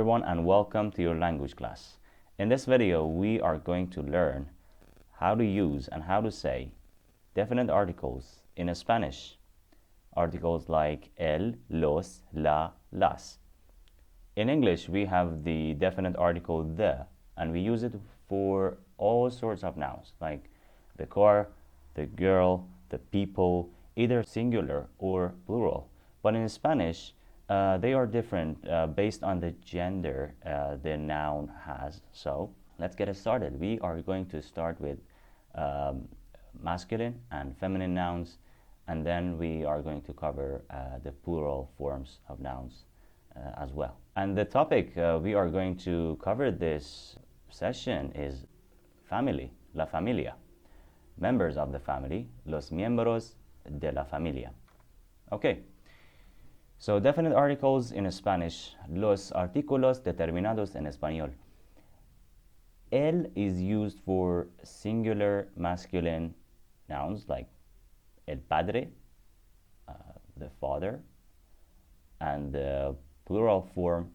everyone, and welcome to your language class. In this video, we are going to learn how to use and how to say definite articles in Spanish. Articles like el, los, la, las. In English, we have the definite article the, and we use it for all sorts of nouns, like the car, the girl, the people, either singular or plural. But in Spanish, they are different based on the gender the noun has. So let's get it started. We are going to start with masculine and feminine nouns, and then we are going to cover the plural forms of nouns as well. And the topic we are going to cover this session is family, la familia. Members of the family, los miembros de la familia. Okay. So definite articles in Spanish, los artículos determinados en español. El is used for singular masculine nouns like el padre, the father, and the plural form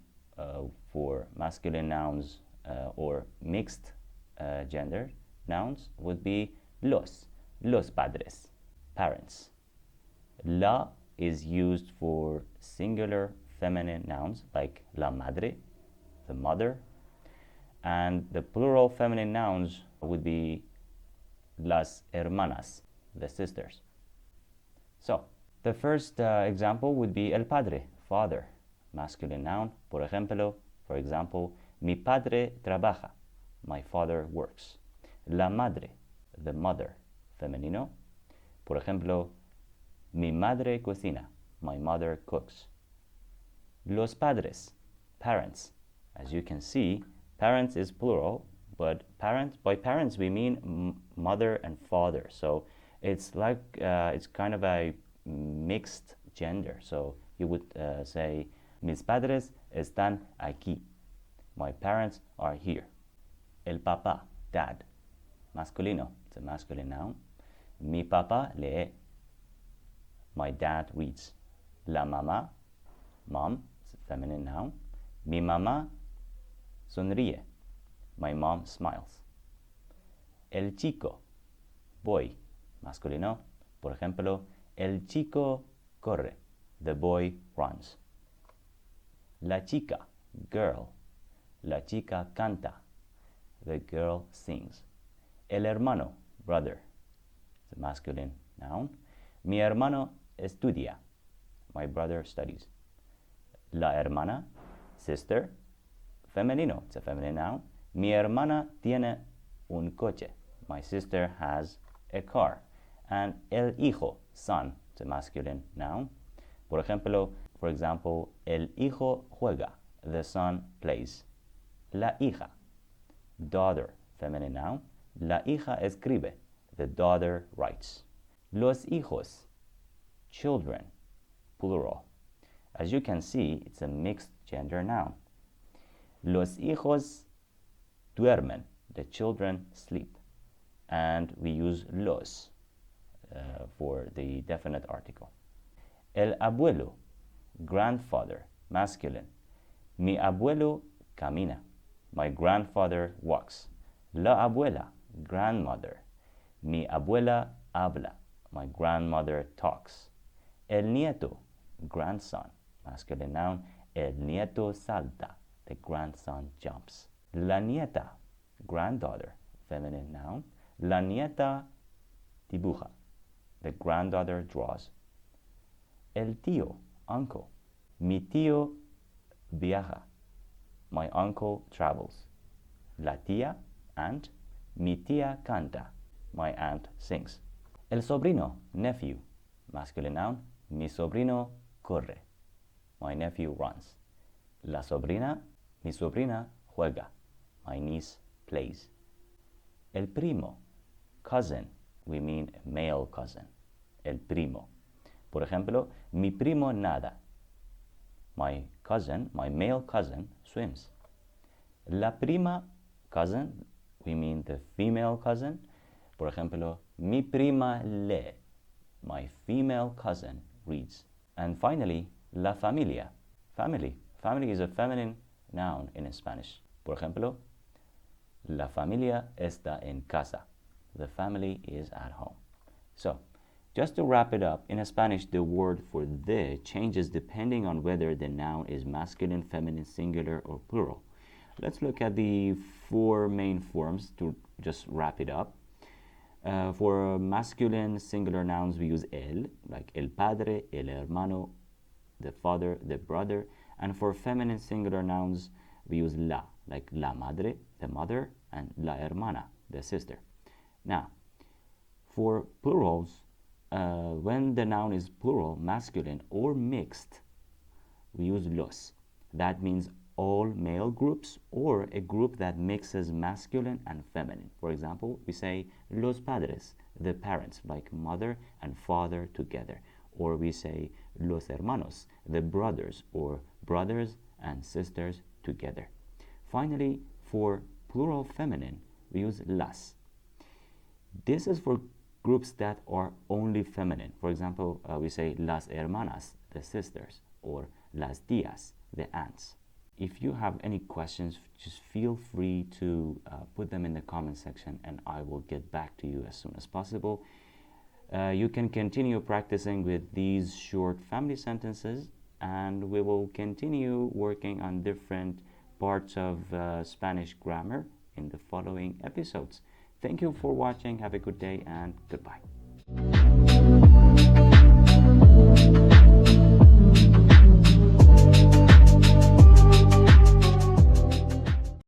for masculine nouns or mixed gender nouns would be los padres, parents. La is used for singular feminine nouns like la madre, the mother, and the plural feminine nouns would be las hermanas, the sisters. So the first example would be el padre, father, masculine noun. For example, mi padre trabaja, my father works. La madre, the mother, femenino. Por ejemplo, mi madre cocina, my mother cooks. Los padres, parents. As you can see, parents is plural, but by parents we mean mother and father. So it's like it's kind of a mixed gender. So you would say, mis padres están aquí. My parents are here. El papá, dad, masculino, it's a masculine noun. Mi papá lee. My dad reads. La mamá, mom, it's a feminine noun. Mi mamá sonríe. My mom smiles. El chico, boy, masculino. Por ejemplo, el chico corre. The boy runs. La chica, girl. La chica canta. The girl sings. El hermano, brother, it's a masculine noun. Mi hermano estudia. My brother studies. La hermana, sister, femenino, it's a feminine noun. Mi hermana tiene un coche. My sister has a car. And el hijo, son, it's a masculine noun. For example, el hijo juega. The son plays. La hija, daughter, feminine noun. La hija escribe. The daughter writes. Los hijos, children, plural. As you can see, it's a mixed gender noun. Los hijos duermen. The children sleep. And we use los for the definite article. El abuelo, grandfather, masculine. Mi abuelo camina. My grandfather walks. La abuela, grandmother. Mi abuela habla. My grandmother talks. El nieto, grandson, masculine noun. El nieto salta. The grandson jumps. La nieta, granddaughter, feminine noun. La nieta dibuja. The granddaughter draws. El tío, uncle. Mi tío viaja. My uncle travels. La tía, aunt. Mi tía canta. My aunt sings. El sobrino, nephew, masculine noun. Mi sobrino corre. My nephew runs. La sobrina, mi sobrina juega. My niece plays. El primo, cousin. We mean male cousin. El primo. Por ejemplo, mi primo nada. My cousin, my male cousin, swims. La prima, cousin. We mean the female cousin. Por ejemplo, mi prima lee. My female cousin reads. And finally, la familia, family. Family is a feminine noun in Spanish. Por ejemplo, la familia está en casa. The family is at home. So, just to wrap it up, in Spanish, the word for the changes depending on whether the noun is masculine, feminine, singular, or plural. Let's look at the four main forms to just wrap it up. For masculine singular nouns, we use el, like el padre, el hermano, the father, the brother. And for feminine singular nouns, we use la, like la madre, the mother, and la hermana, the sister. Now, for plurals, when the noun is plural, masculine, or mixed, we use los. That means all male groups or a group that mixes masculine and feminine. For example, we say los padres, the parents, like mother and father together. Or we say los hermanos, the brothers, or brothers and sisters together. Finally, for plural feminine, we use las. This is for groups that are only feminine. For example, we say las hermanas, the sisters, or las tías, the aunts. If you have any questions, just feel free to put them in the comment section and I will get back to you as soon as possible. You can continue practicing with these short family sentences and we will continue working on different parts of Spanish grammar in the following episodes. Thank you for watching. Have a good day and goodbye.